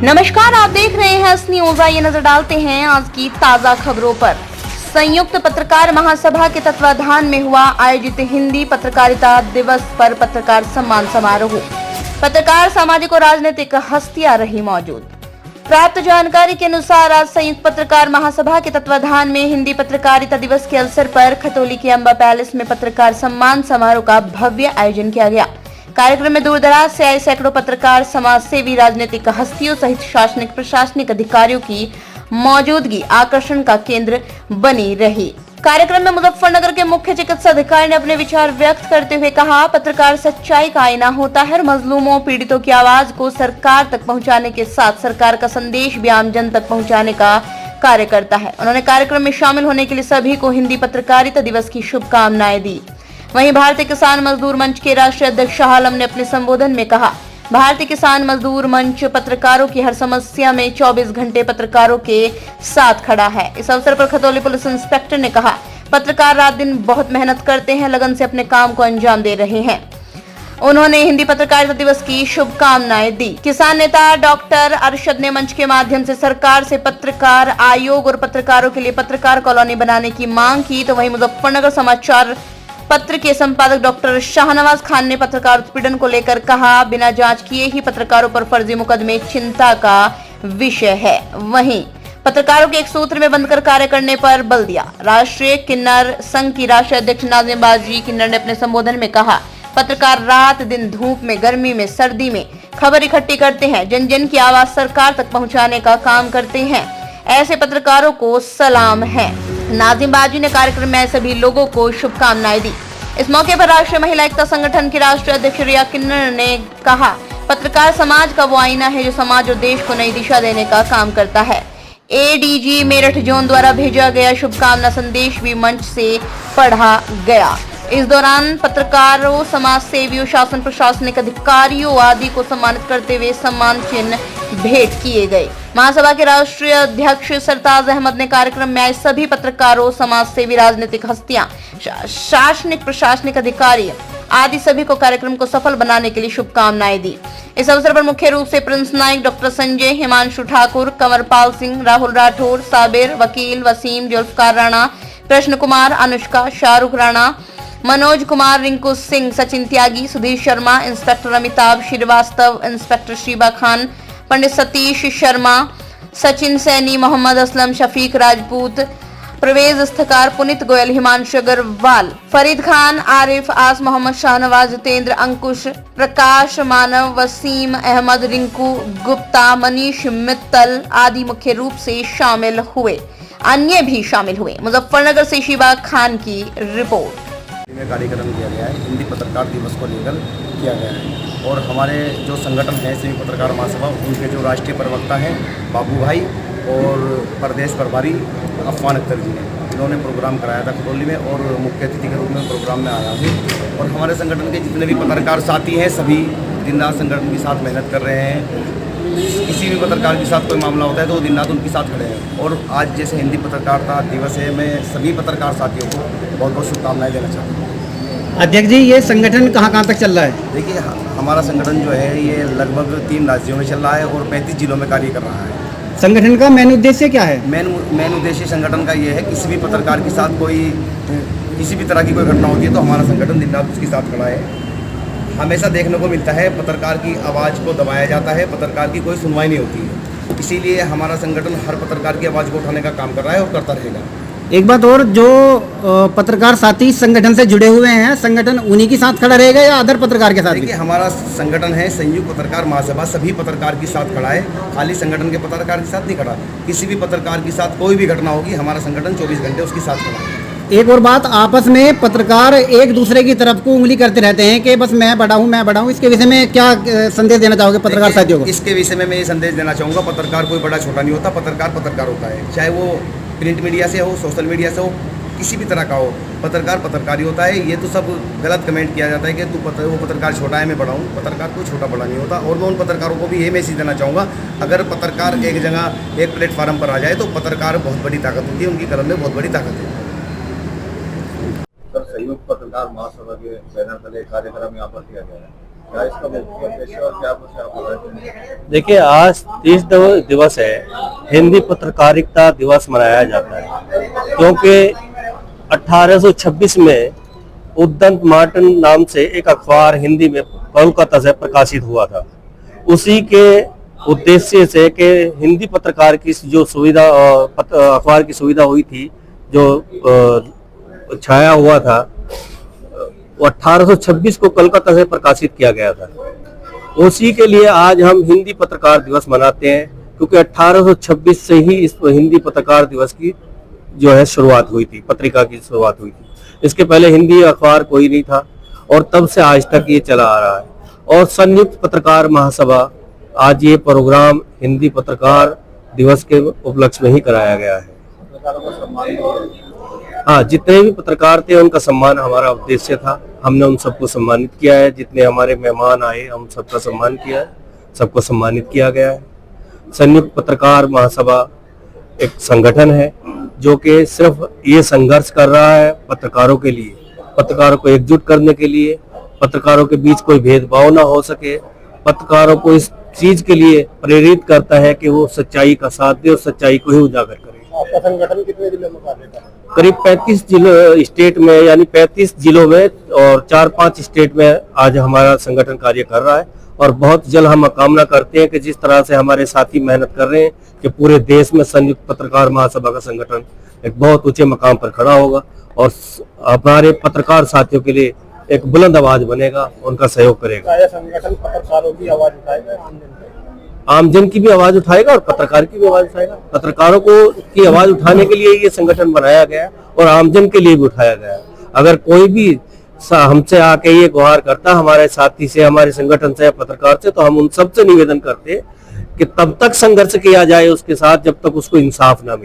नमस्कार, आप देख रहे हैं एस न्यूज। आइए नजर डालते हैं आज की ताजा खबरों पर। संयुक्त पत्रकार महासभा के तत्वाधान में हुआ आयोजित हिंदी पत्रकारिता दिवस पर पत्रकार सम्मान समारोह। पत्रकार, सामाजिक और राजनीतिक हस्तियां रही मौजूद। प्राप्त जानकारी के अनुसार आज संयुक्त पत्रकार महासभा के तत्वाधान में हिंदी पत्रकारिता दिवस के अवसर पर खतौली के अंबा पैलेस में पत्रकार सम्मान समारोह का भव्य आयोजन किया गया। कार्यक्रम में दूर दराज से आए सैकड़ों पत्रकार, समाज सेवी, राजनीतिक हस्तियों सहित शासनिक प्रशासनिक अधिकारियों की मौजूदगी आकर्षण का केंद्र बनी रही। कार्यक्रम में मुजफ्फरनगर के मुख्य चिकित्सा अधिकारी ने अपने विचार व्यक्त करते हुए कहा, पत्रकार सच्चाई का आईना होता है और मजलूमों, पीड़ितों की आवाज को सरकार तक पहुंचाने के साथ सरकार का संदेश भी आम जन तक पहुंचाने का कार्य करता है। उन्होंने कार्यक्रम में शामिल होने के लिए सभी को हिंदी पत्रकारिता दिवस की शुभकामनाएं दी। वहीं भारतीय किसान मजदूर मंच के राष्ट्रीय अध्यक्ष शाह आलम ने अपने संबोधन में कहा, भारतीय किसान मजदूर मंच पत्रकारों की हर समस्या में 24 घंटे पत्रकारों के साथ खड़ा है। इस अवसर पर खतौली पुलिस इंस्पेक्टर ने कहा, पत्रकार रात दिन बहुत मेहनत करते हैं, लगन से अपने काम को अंजाम दे रहे हैं। उन्होंने हिंदी पत्रकारिता दिवस की शुभकामनाएं दी। किसान नेता डॉक्टर अरशद ने मंच के माध्यम से सरकार से पत्रकार आयोग और पत्रकारों के लिए पत्रकार कॉलोनी बनाने की मांग की। तो वहीं मुजफ्फरनगर समाचार पत्र के संपादक डॉक्टर शाहनवाज खान ने पत्रकार उत्पीड़न को लेकर कहा, बिना जांच किए ही पत्रकारों पर फर्जी मुकदमे चिंता का विषय है। वहीं पत्रकारों के एक सूत्र में बंधकर कार्य करने पर बल दिया। राष्ट्रीय किन्नर संघ की राष्ट्रीय अध्यक्ष नाज़िम बाजी किन्नर ने अपने संबोधन में कहा, पत्रकार रात दिन धूप में, गर्मी में, सर्दी में खबर इकट्ठी करते हैं, जन जन की आवाज सरकार तक पहुंचाने का काम करते हैं। ऐसे पत्रकारों को सलाम है। नाज़िम बाजी ने कार्यक्रम में सभी लोगों को शुभकामनाएं दी। इस मौके पर राष्ट्रीय महिला एकता संगठन की राष्ट्रीय अध्यक्ष रिया किन्नर ने कहा, पत्रकार समाज का वो आईना है जो समाज और देश को नई दिशा देने का काम करता है। एडीजी मेरठ जोन द्वारा भेजा गया शुभकामना संदेश भी मंच से पढ़ा गया। इस दौरान पत्रकारों, समाज सेवियों, शासन प्रशासनिक अधिकारियों आदि को सम्मानित करते हुए सम्मान चिन्ह भेंट किए गए। महासभा के राष्ट्रीय अध्यक्ष सरताज अहमद ने कार्यक्रम में आए सभी पत्रकारों, समाज सेवी, राजनीतिक हस्तियां, शासनिक प्रशासनिक अधिकारी आदि सभी को कार्यक्रम को सफल बनाने के लिए शुभकामनाएं दी। इस अवसर पर मुख्य रूप से प्रिंस नाइक, डॉक्टर संजय, हिमांशु ठाकुर, कंवरपाल सिंह, राहुल राठौर, साबिर, वकील, वसीम, जुल्फकार राणा, कृष्ण कुमार, अनुष्का, शाहरुख राणा, मनोज कुमार, रिंकू सिंह, सचिन त्यागी, सुधीर शर्मा, इंस्पेक्टर अमिताभ श्रीवास्तव, इंस्पेक्टर शीबा खान, पंडित सतीश शर्मा, सचिन सैनी, मोहम्मद असलम, शफीक राजपूत, प्रवेज इफ्तिकार, पुनीत गोयल, हिमांशु अग्रवाल, फरीद खान, आरिफ, आस मोहम्मद, शाहनवाज, जितेंद्र, अंकुश, प्रकाश, मानव, वसीम अहमद, रिंकू गुप्ता, मनीष मित्तल आदि मुख्य रूप से शामिल हुए। अन्य भी शामिल हुए। मुजफ्फरनगर से शीबा खान की रिपोर्ट। कार्यक्रम किया गया है, हिंदी पत्रकार दिवस को लेकर किया गया है और हमारे जो संगठन है संयुक्त पत्रकार महासभा, उनके जो राष्ट्रीय प्रवक्ता हैं बाबू भाई और प्रदेश प्रभारी अफवान अख्तर जी ने, इन्होंने प्रोग्राम कराया था खतौली में और मुख्य अतिथि के रूप में प्रोग्राम में आया हूँ। और हमारे संगठन के जितने भी पत्रकार साथी हैं सभी दिन रात संगठन के साथ मेहनत कर रहे हैं। किसी भी पत्रकार के साथ कोई मामला होता है तो वो दिन रात उनके साथ खड़े हैं। और आज जैसे हिंदी पत्रकारिता दिवस है, मैं सभी पत्रकार साथियों को बहुत बहुत शुभकामनाएं देना चाहता हूँ। अध्यक्ष जी, ये संगठन कहाँ तक चल रहा है? देखिए, हमारा संगठन जो है ये लगभग 3 राज्यों में चल रहा है और 35 जिलों में कार्य कर रहा है। संगठन का मेन उद्देश्य क्या है? मेन उद्देश्य संगठन का ये है, किसी भी पत्रकार के साथ किसी भी तरह की कोई घटना होती है तो हमारा संगठन दिन रात उसके साथ खड़ा है। हमेशा देखने को मिलता है पत्रकार की आवाज़ को दबाया जाता है, पत्रकार की कोई सुनवाई नहीं होती है। इसीलिए हमारा संगठन हर पत्रकार की आवाज़ को उठाने का काम कर रहा है और करता रहेगा। एक बात और, जो पत्रकार साथी संगठन से जुड़े हुए हैं, संगठन उन्हीं के साथ खड़ा रहेगा या अदर पत्रकार के साथ? देखिए, हमारा संगठन है संयुक्त पत्रकार महासभा, सभी पत्रकार के साथ खड़ा है, खाली संगठन के पत्रकार के साथ नहीं खड़ा। किसी भी पत्रकार के साथ कोई भी घटना होगी, हमारा संगठन 24 घंटे उसके साथ खड़ा है। एक और बात, आपस में पत्रकार एक दूसरे की तरफ को उंगली करते रहते हैं कि बस मैं बड़ा हूँ, इसके विषय में क्या संदेश देना चाहोगे पत्रकार साथियों को? इसके विषय में मैं ये संदेश देना चाहूँगा, पत्रकार कोई बड़ा छोटा नहीं होता, पत्रकार पत्रकार होता है। चाहे वो प्रिंट मीडिया से हो, सोशल मीडिया से हो, किसी भी तरह का हो, पत्रकार पत्रकारी होता है। ये तो सब गलत कमेंट किया जाता है कि वो पत्रकार छोटा है, मैं बड़ा हूँ। पत्रकार कोई छोटा बड़ा नहीं होता। और मैं उन पत्रकारों को भी ये मैसेज देना चाहूँगा, अगर पत्रकार एक जगह एक प्लेटफार्म पर आ जाए तो पत्रकार बहुत बड़ी ताकत होती है, उनकी कलम में बहुत बड़ी ताकत है। संयुक्त पत्रकार महासभा के बैनर तले कार्यक्रम यहाँ पर किया गया है क्या इसका मुख्य उद्देश्य और क्या कुछ आप बताएं? देखिए, आज 30 दिवस है, हिंदी पत्रकारिता दिवस मनाया जाता है क्योंकि 1826 में उद्दंत मार्टन नाम से एक अखबार हिंदी में कोलकाता से प्रकाशित हुआ था। उसी के उद्देश्य से कि हिंदी पत्रकार की जो सुविधा अखबार की सुविधा हुई थी, जो छाया हुआ था, वो 1826 को कोलकाता से प्रकाशित किया गया था। उसी के लिए आज हम हिंदी पत्रकार दिवस मनाते हैं क्योंकि 1826 से ही इस हिंदी पत्रकार दिवस की जो है शुरुआत हुई थी, पत्रिका की शुरुआत हुई थी। इसके पहले हिंदी अखबार कोई नहीं था और तब से आज तक ये चला आ रहा है। और संयुक्त पत्रकार महासभा, आज ये प्रोग्राम हिंदी पत्रकार दिवस के उपलक्ष्य में ही कराया गया है। हाँ, जितने भी पत्रकार थे उनका सम्मान हमारा उद्देश्य था। हमने उन सबको सम्मानित किया है। जितने हमारे मेहमान आए हम सबका सम्मान किया है, सबको सम्मानित किया गया है। संयुक्त पत्रकार महासभा एक संगठन है जो कि सिर्फ ये संघर्ष कर रहा है पत्रकारों के लिए, पत्रकारों को एकजुट करने के लिए, पत्रकारों के बीच कोई भेदभाव ना हो सके, पत्रकारों को इस चीज के लिए प्रेरित करता है कि वो सच्चाई का साथ दे और सच्चाई को ही उजागर करे। आपका संगठन कितने जिलों में कार्य कर रहा है? करीब 35 जिलों स्टेट में, यानी 35 जिलों में और 4-5 स्टेट में आज हमारा संगठन कार्य कर रहा है। और बहुत जल्द हम कामना करते हैं कि जिस तरह से हमारे साथी मेहनत कर रहे हैं कि पूरे देश में संयुक्त पत्रकार महासभा का संगठन एक बहुत ऊंचे मकाम पर खड़ा होगा और हमारे पत्रकार साथियों के लिए एक बुलंद आवाज बनेगा, उनका सहयोग करेगा। क्या संगठन पत्रकारों की आवाज उठाएगा, आमजन की भी आवाज उठाएगा और पत्रकार की भी आवाज उठाएगा। पत्रकारों को की आवाज उठाने के लिए ये संगठन बनाया गया है और आमजन के लिए भी उठाया गया है। अगर कोई भी हमसे आके ये गुहार करता हमारे साथी से, हमारे संगठन से या पत्रकार से, तो हम उन सबसे निवेदन करते कि तब तक संघर्ष किया जाए उसके साथ जब तक उसको इंसाफ ना मिले।